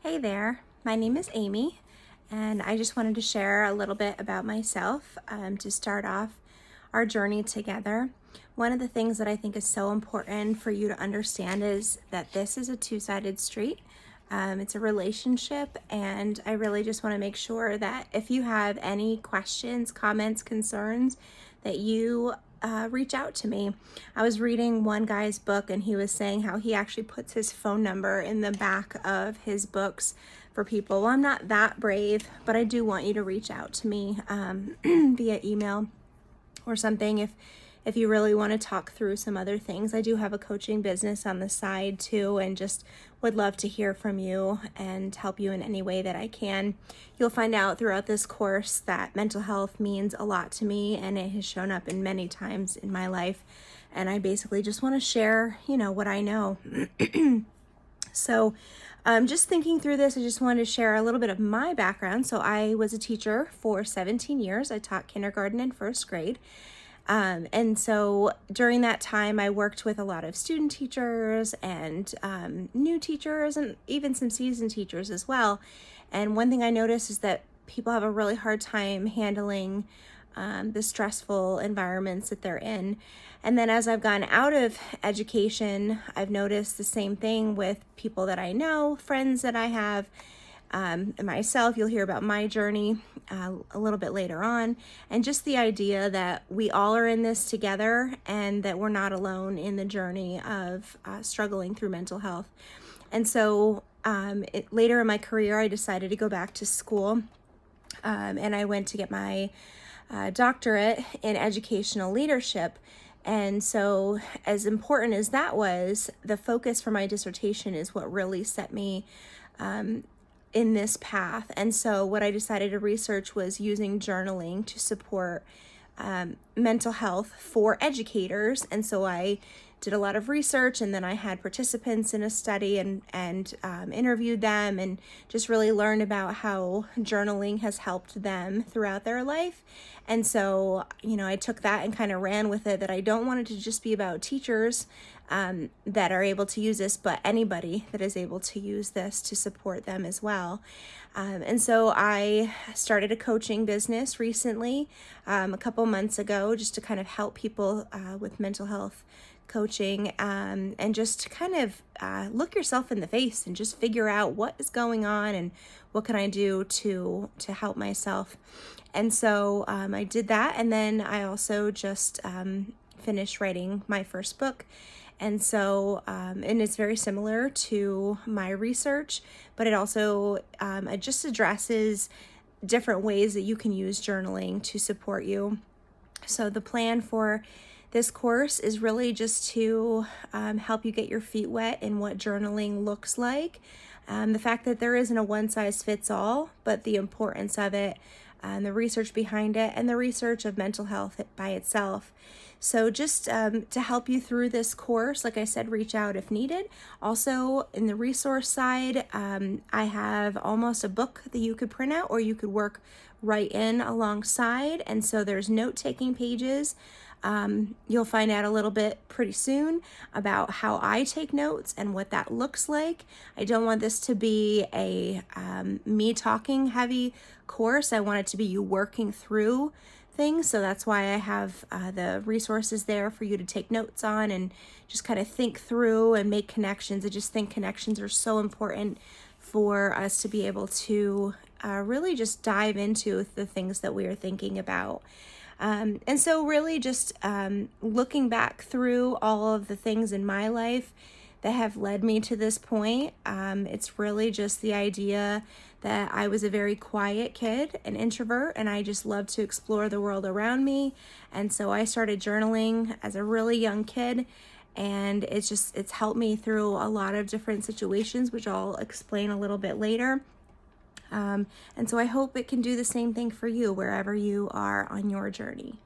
Hey there, my name is Amy, and I just wanted to share a little bit about myself to start off our journey together. One of the things that I think is so important for you to understand is that this is a two-sided street. It's a relationship, and I really just want to make sure that if you have any questions, comments, concerns, that you reach out to me. I was reading one guy's book, and he was saying how he actually puts his phone number in the back of his books for people. Well, I'm not that brave, but I do want you to reach out to me via email or something if you really want to talk through some other things. I do have a coaching business on the side too, and just would love to hear from you and help you in any way that I can. You'll find out throughout this course that mental health means a lot to me, and it has shown up in many times in my life. And I basically just want to share, what I know. So just thinking through this, I just wanted to share a little bit of my background. So I was a teacher for 17 years. I taught kindergarten and first grade. And so during that time, I worked with a lot of student teachers and new teachers and even some seasoned teachers as well. And one thing I noticed is that people have a really hard time handling the stressful environments that they're in. And then as I've gone out of education, I've noticed the same thing with people that I know, friends that I have, and myself. You'll hear about my journey a little bit later on, and just the idea that we all are in this together and that we're not alone in the journey of struggling through mental health. And so later in my career, I decided to go back to school, and I went to get my doctorate in educational leadership. And so as important as that was, the focus for my dissertation is what really set me in this path. And so what I decided to research was using journaling to support mental health for educators. And so I did a lot of research, and then I had participants in a study and interviewed them and just really learned about how journaling has helped them throughout their life. And so, I took that and kind of ran with it, that I don't want it to just be about teachers that are able to use this, but anybody that is able to use this to support them as well. And so I started a coaching business recently, a couple months ago, just to kind of help people with mental health coaching, and just kind of look yourself in the face and just figure out what is going on and what can I do to help myself. And so I did that, and then I also just finished writing my first book. And so, and it's very similar to my research, but it also it just addresses different ways that you can use journaling to support you. So the plan for this course is really just to help you get your feet wet in what journaling looks like. The fact that there isn't a one-size-fits-all, but the importance of it, the research behind it, and the research of mental health by itself. So just to help you through this course, like I said, reach out if needed. Also, in the resource side, I have almost a book that you could print out, or you could work right in alongside. And so there's note-taking pages. You'll find out a little bit pretty soon about how I take notes and what that looks like. I don't want this to be a me talking heavy course. I want it to be you working through things. So that's why I have the resources there for you to take notes on and just kind of think through and make connections. I just think connections are so important for us to be able to really just dive into the things that we are thinking about. And so really just looking back through all of the things in my life that have led me to this point, it's really just the idea that I was a very quiet kid, an introvert, and I just loved to explore the world around me. And so I started journaling as a really young kid, and it's helped me through a lot of different situations, which I'll explain a little bit later. And so I hope it can do the same thing for you wherever you are on your journey.